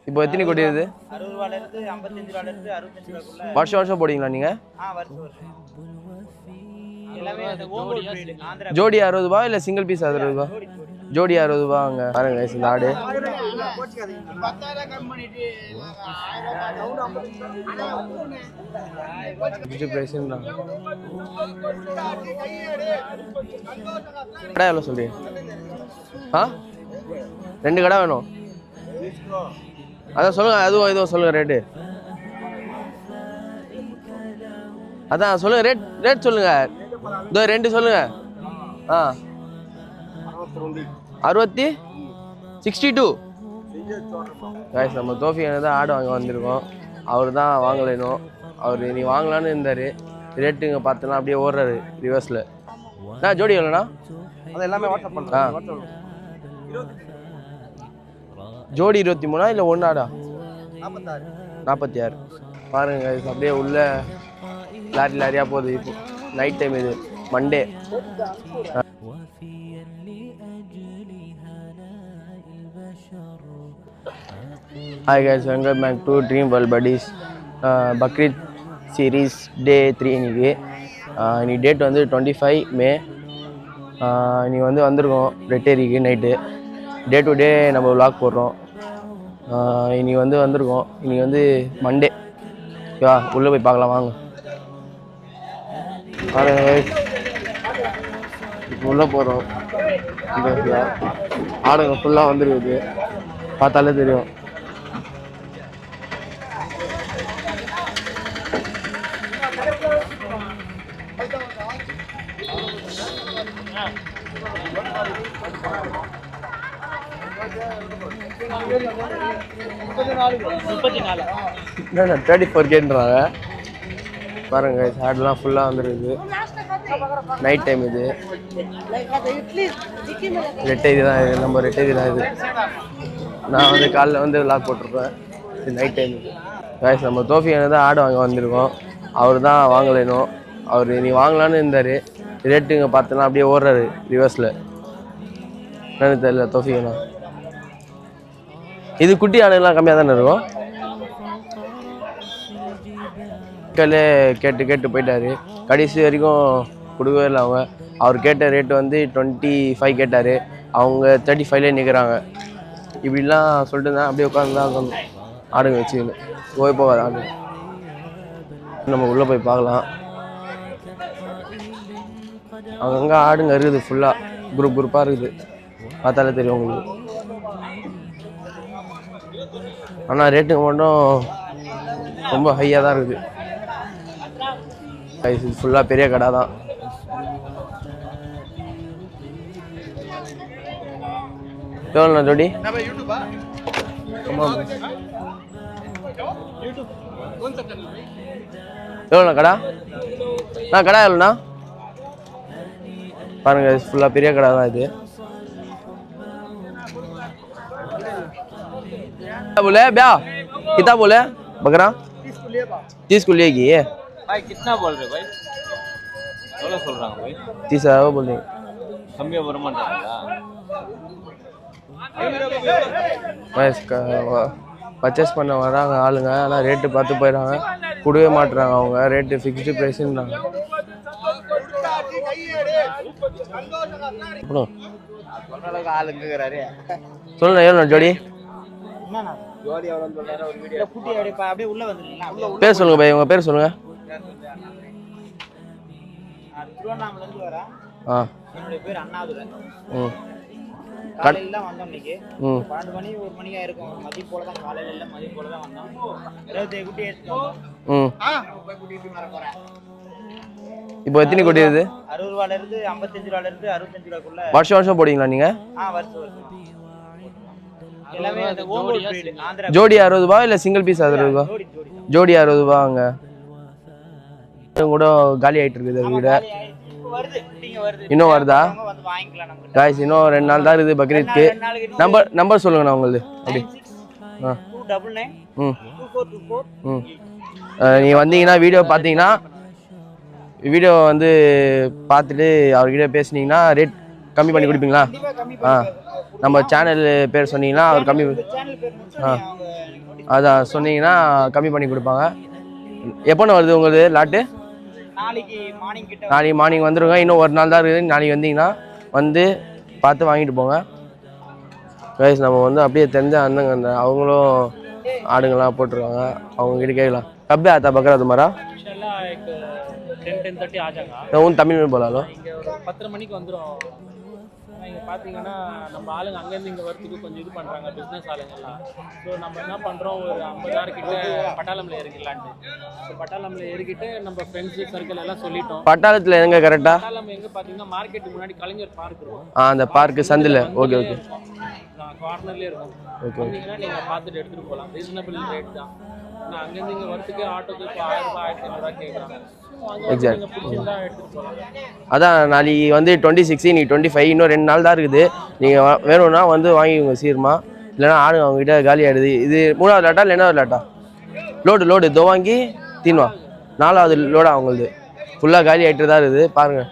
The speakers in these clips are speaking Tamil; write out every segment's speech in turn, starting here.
இப்போ எத்தனை கொட்டிடுது? 60 ரூபாயில இருந்து 55 ரூபாயில இருந்து 65 ரூபாய்க்குள்ள. வருஷம் போடுவீங்களா நீங்க? வருஷம். எல்லாமே அந்த ஓங்கோல் பிரீட். ஆந்திரா. ஜோடி 60 ரூபாய் இல்ல சிங்கிள் பீஸ் 60 ரூபாய்? ஜோடி 60 ரூபாங்க. பாருங்க गाइस இந்த ஆடு. 10,000 கம் பண்ணிட்டு 1000 பிரைஸ்ன்றாங்க. கடை எவ்வளவு சொல்றீங்க? ரெண்டு கடை வேணும். அதான் சொல்லுங்க, அதுவும் இதுவும் சொல்லுங்க ரேட்டு. அதான் சொல்லுங்க ரேட் சொல்லுங்க. இதோ ரெண்டு சொல்லுங்க. 62. गाइस நம்ம தோஃபி தான் ஆடு வாங்க வந்திருக்கோம். அவர் தான் வாங்கலைனோம். அவர் நீ வாங்கலான்னு இருந்தார். ரேட்டுங்க பார்த்தோன்னா அப்படியே ஓடுறாரு ரிவர்ஸில். ஜோடி எவ்வளோண்ணா? அது எல்லாமே வாட்ஸ்அப் பண்ணுறேன். ஜோடி 23 இல்லை ஒன்று ஆடா? 46. பாருங்க அப்படியே உள்ள லாரியாக போகுது. இப்போ நைட் டைம், இது Monday. Hi guys, welcome back to Dream World Buddies. Bakrid series day 3 இன்னைக்கு டேட் வந்து 25 மே. இன்னைக்கு வந்து வந்திருக்கோம் ரெட்டேரிக்கு நைட்டு. டே டு டே நம்ம விளாக் போடுறோம். இன்னைக்கு வந்து வந்திருக்கோம். இன்னைக்கு வந்து மண்டே. ஓகேவா, உள்ளே போய் பார்க்கலாம் வாங்க. இப்போ உள்ளே போகிறோம். ஆடுங்க ஃபுல்லாக வந்துருக்குது, பார்த்தாலே தெரியும். என்ன 34Kன்றாங்க. பாருங்க ஆடுலாம் ஃபுல்லாக வந்துருக்குது. நைட் டைம் இது. ரெட்டேரி தான் இது, நம்ம ரெட்டேரி தான் இது. நான் வந்து காலைல வந்து விளாக் போட்டிருப்பேன். இது நைட் டைம் இது. गाइस நம்ம தோஃபி தான் ஆடு வாங்க வந்திருக்கோம். அவர் தான் வாங்கலைனோம். அவர் நீ வாங்கலான்னு இருந்தார். ரேட்டுங்க பார்த்தோன்னா அப்படியே ஓடுறாரு ரிவர்ஸில். என்னன்னு தெரியல தோஃபிங்கண்ணா. இது குட்டி ஆடுலாம் கம்மியாக தானே இருக்கும். கேட்டு போயிட்டாரு. கடைசி வரைக்கும் கொடுக்கவே இல்லை அவங்க. அவர் கேட்ட ரேட்டு வந்து 25 கேட்டார். அவங்க 35லே நிற்கிறாங்க. இப்படிலாம் சொல்லிட்டு தான் அப்படியே உட்காந்து தான் ஆடுங்க வச்சுக்கணும். போகாது ஆடு. நம்ம உள்ளே போய் பார்க்கலாம். அங்கங்கே ஆடுங்க இருக்குது, ஃபுல்லாக குரூப்பாக இருக்குது. பார்த்தாலே தெரியும் உங்களுக்கு. ஆனால் ரேட்டுக்கு மட்டும் ரொம்ப ஹையாக தான் இருக்குது. இது ஃபுல்லாக பெரிய கடை தான். எவ்வளோண்ணா ஜோடி? எவ்வளோண்ணா கடை? கடை எவ்வளோண்ணா? பாருங்க ஃபுல்லாக பெரிய கடை தான் இது. बोले ब्याह कितना बोले बकरा? 30 को लेगी ये भाई. कितना बोल रहे भाई? எவ்வளவு சொல்றாங்க भाई? 30,000 बोल रहे. கம்மியா வர மாட்டாங்களா? பர்ச்சேஸ் பண்ண வராங்க ஆளுங்க. ஆனால் ரேட்டு பார்த்து போயிடறாங்க, கொடுவே மாட்டுறாங்க அவங்க. Rate fixed ப்ரைஸ்ன்றாங்க. சொல்லுண்ணா எவ்வளோ ஜோடி? பேர் சொல்லுங்க பை, உங்க பேர் சொல்லுங்க. என்னுடைய பேர் அண்ணாதுரை. காலையில வந்தோம் இன்னைக்கு 12 மணி 1 மணியா இருக்கும். மதிய போல தான், காலையில இல்ல மதிய போல தான் வந்தோம். 27 குட்டி எடுத்தோம். குட்டி வர போறேன். இப்போ எத்தனை கொட்டி இருக்குது? 60 ரூபாயில இருந்து 55 ரூபாயில இருந்து 65 ரூபாய்க்குள்ள. வருஷம் போடுவீங்களா நீங்க? வருஷம். எல்லாமே அந்த ஓங்கோல் பிரீட். ஆந்திரா. ஜோடி 60 ரூபாய் இல்ல சிங்கிள் பீஸ் 60 ரூபாய்? ஜோடி 60 ரூபாங்க. கூட காலி ஆயிட்டு இருக்குது வீடு. இன்னும் வருதா? गाइस இன்னும் 2 நாள் தான் இருக்குது பக்ரீத்க்கு. நம்பர் சொல்லுங்கண்ணா உங்களுது. அப்படி 2992424. நீங்க வந்தீங்கன்னா வீடியோ பார்த்தீங்கன்னா, வீடியோ வந்து பார்த்துட்டு அவர்கிட்ட பேசுனீங்கன்னா ரேட் கம்மி பண்ணி கொடுப்பீங்களா? நம்ம சேனல் பேர் சொன்னீங்கன்னா அவர் கம்மி சேனல் பேர் ஆ அவங்க அதான் சொன்னீங்கன்னா கம்மி பண்ணி கொடுப்பாங்க. எப்போன்னு வருது உங்களுக்கு லாட்டு? நாளைக்கு மார்னிங் கிட்ட நாளைக்கு மார்னிங் வந்துடுங்க. இன்னும் ஒரு நாள் தான் இருக்குது. நாளைக்கு வந்தீங்கன்னா வந்து பார்த்து வாங்கிட்டு போங்க. கைஸ் நம்ம வந்து அப்படியே தெரிஞ்ச அண்ணங்க அந்த அவங்களும் ஆடுங்கள்லாம் போட்டிருக்காங்க. அவங்ககிட்ட கேட்கலாம். கப்பே आता बकरा तुम्हारा? इंशाल्लाह एक 10-10:30 आ जाएगा. उन तमिल में बोला लो. இங்கே ஒரு 10:30 மணிக்கு வந்துடும். ஆனால் இங்கே பார்த்தீங்கன்னா நம்ம ஆளுங்க அங்கேருந்து இங்கே வரதுக்கு கொஞ்சம் இது பண்ணுறாங்க, பிஸ்னஸ் ஆளுங்கெல்லாம். ஸோ நம்ம என்ன பண்ணுறோம், ஒரு 50,000 கிட்ட பட்டாளம்ல இறங்கிடலான்ட்டு. ஸோ பட்டாளம்ல இறக்கிட்டு நம்ம ஃப்ரெண்ட்ஸு சர்க்கிள் எல்லாம் சொல்லிட்டோம். பட்டாளத்தில் எங்கே கரெக்டாக? பட்டாளம் எங்கே பார்த்தீங்கன்னா மார்க்கெட்டுக்கு முன்னாடி கலைஞர் பார்க் இருக்கும். அந்த பார்க்கு சந்தில். ஓகே ஓகே கார்னர்லேயே இருக்கும். ஓகே வந்தீங்கன்னா நீங்கள் பார்த்துட்டு எடுத்துகிட்டு போகலாம். ரீசனபிள் ரேட் தான். நான் அங்கேருந்து இங்கே வரதுக்கு ஆட்டோக்கு இப்போ 1000 ரூபாய் 1500 கேட்குறாங்க. எக்ஸாக்ட். பிடிச்சிருந்தா எடுத்துகிட்டு போகலாம். அதான் நாளைக்கு வந்து 26 நீ 25 இன்னும் 2 நாள் தான் இருக்குது. நீங்கள் வேணும்னா வந்து வாங்கிக்கோங்க சீக்கிரமா. இல்லைனா ஆடுங்க அவங்ககிட்ட காலி ஆகிடுது. இது 3வது லாட்டா இல்லை 2வது லாட்டா? லோடு இதோ வாங்கி தீன்வா 4வது லோடா அவங்களது. ஃபுல்லாக காலி ஆகிட்டு தான் இருக்குது பாருங்கள்.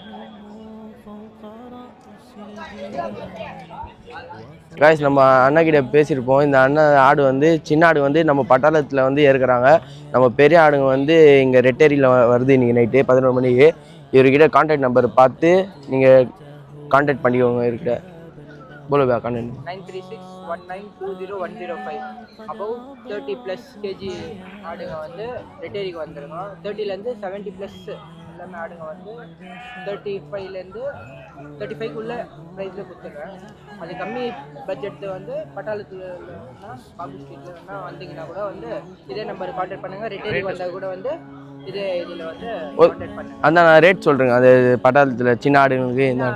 காய்ஸ் நம்ம அண்ணாக்கிட்ட பேசியிருப்போம். இந்த அண்ணன் ஆடு வந்து சின்ன ஆடு வந்து நம்ம பட்டாளத்தில் வந்து ஏற்கிறாங்க. நம்ம பெரிய ஆடுங்க வந்து இங்கே ரெட்டேரியில் வருது இன்றைக்கி நைட்டு 11 மணிக்கு. இவர்கிட்ட கான்டாக்ட் நம்பர் பார்த்து நீங்கள் கான்டாக்ட் பண்ணிக்கோங்க. இருக்கிற போலுவா கான்டாக்ட் 9361920105. அபவ் 30+ kg ஆடுங்க வந்து ரெட்டேரிக்கு வந்துருங்க. 30லேருந்து 70+ எல்லாமே ஆடுங்க வந்து 35லேருந்து 35க்குள்ள ப்ரைஸில் கொடுத்துட்றேன். அது கம்மி பட்ஜெட்டு வந்து பட்டாளத்துலன்னா பாபு ஸ்ட்ரீட்லன்னா வந்தீங்கன்னா கூட வந்து இதே நம்பர் கான்டாக்ட் பண்ணுங்கள். ரெட்டேரிக்கு வந்தால் கூட வந்து இதே இதில் வந்து கான்டாக்ட் பண்ணுங்கள். அந்த நான் ரேட் சொல்கிறேங்க. அது பட்டாளத்தில் சின்ன ஆடுங்களுக்கு இந்த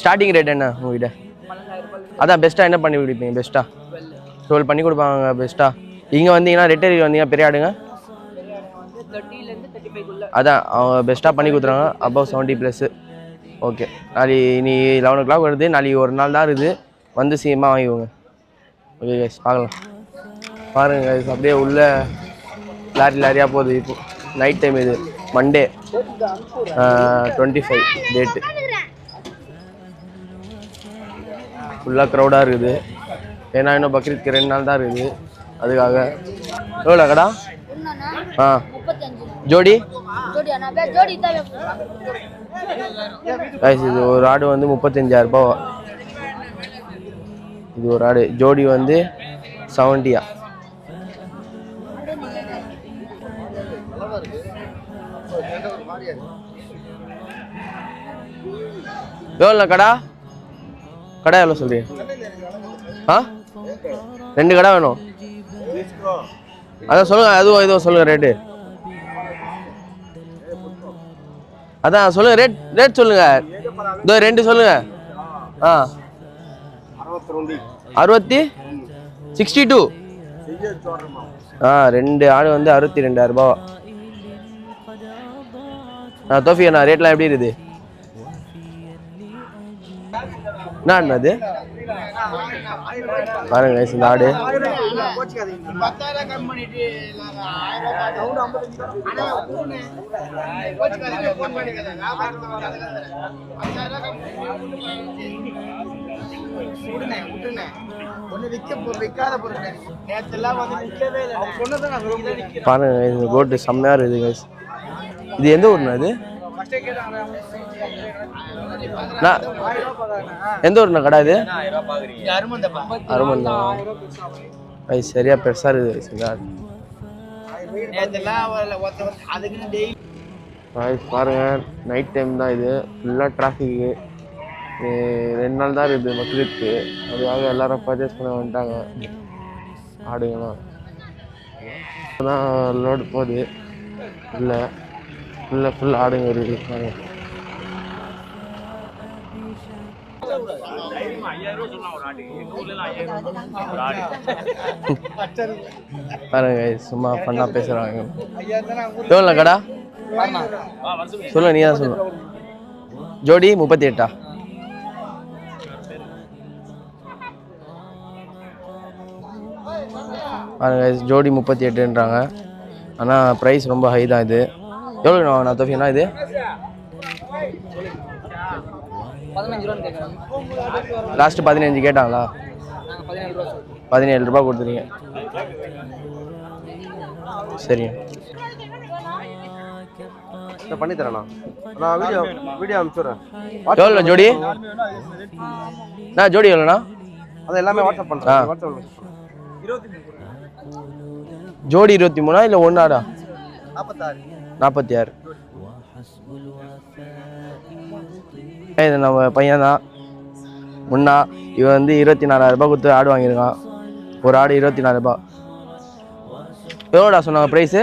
ஸ்டார்டிங் ரேட் என்ன உங்கள்கிட்ட? 12,000 ரூபாய். அதான் பெஸ்ட்டாக என்ன பண்ணி கொடுப்பீங்க? பெஸ்ட்டாக 12 பண்ணி கொடுப்பாங்க பெஸ்ட்டாக. இங்கே வந்தீங்கன்னா ரெட்டேரி வந்தீங்கன்னா பெரிய ஆடுங்க பெரிய ஆடுங்க வந்து 30லேருந்து 35க்குள்ள அதான் அவங்க பெஸ்ட்டாக பண்ணி கொடுத்துறாங்க. அபவ் 70+. ஓகே நாளைக்கு நீ 11 o'clock வருது. நாளைக்கு ஒரு நாள் தான் இருக்குது. வந்து சீக்கிரமாக வாங்கிக்கோங்க. ஓகே கைஸ் பார்க்கலாம். பாருங்கள் கைஸ் அப்படியே உள்ள லாரியாக போகுது. இப்போ நைட் டைம் இது மண்டே 25 டேட்டு. ஃபுல்லாக க்ரௌடாக இருக்குது. ஏன்னா இன்னும் பக்ரீத்க்கு 2 நாள் தான் இருக்குது. அதுக்காக எவ்வளோ கடா? ஆ ஜோடி கைஸ் இது ஒரு ஆடு வந்து 35,000 ரூபாய். இது ஒரு ஆடு ஜோடி வந்து 70. எவ்வளோ கடா எவ்வளோ சொல்றீங்க? ஆ 2 கடை வேணும். அதான் சொல்லுங்க. அதுவும் இதுவும் சொல்லுங்க ரேட்டு. அதான் சொல்லுங்க ரேட் சொல்லுங்க. இதோ 2 சொல்லுங்க. ஆ 62. ஆ 2 ஆடு வந்து 62,000 ரூபாய். தோஃபியா ரேட்லாம் எப்படி இருக்குது? என்ன அது பாருங்க இந்த ஆடு பாருங்க. இந்த கோட்டு செம்மையா இருக்குது guys. இது எந்த ஊர்னா? இது எந்த ஊர்னா கடை? இது அருமந்தா. சரியா பெருசா இருக்குது. பாருங்க நைட் டைம் தான் இது. ஃபுல்லாக டிராஃபிக்கு. 2 நாள் தான் இருக்குது பக்ரீத்க்கு. அதுக்காக எல்லாரும் பர்ச்சேஸ் பண்ண வந்துட்டாங்க ஆடுங்களாம். தான் லோடு போகுது. ஃபுல்லாக ஆடுங்க இருக்குது. பாருங்க சும்மா ஃபன்னா பேசுறாங்க. எவ்வளோ கடா சொல்லுங்க. நீ தான் சொல்லுங்க. ஜோடி 38. பாருங்க ஜோடி 38ன்றாங்க. ஆனால் ப்ரைஸ் ரொம்ப ஹை தான். இது எவ்வளோ வாங்கினா தோஃபினா? இது 15 ரூபான்னு கேட்குறாங்க. லாஸ்ட்டு 15 கேட்டாங்களா? 17 ரூபா கொடுத்துருங்க. சரிங்க பண்ணி தரேண்ணா. நான் வீடியோ அனுப்பிச்சுடுறேன். எவ்வளோ ஜோடி? ஜோடி எவ்வளோண்ணா? அது எல்லாமே வாட்ஸ்அப் பண்ணுறேன். வாட்ஸ்அப் ஜோடி 23 இல்லை ஒன்று ஆடா? 46. இது நம்ம பையன் தான் முன்னா. இவன் வந்து 24,000 ரூபாய் கொடுத்து ஆடு வாங்கியிருக்கான். ஒரு ஆடு 24 ரூபாய். எவ்வளோடா சொன்னாங்க ப்ரைஸு?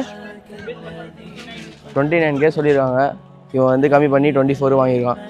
29K சொல்லியிருக்காங்க. இவன் வந்து கம்மி பண்ணி 24 வாங்கியிருக்கான்.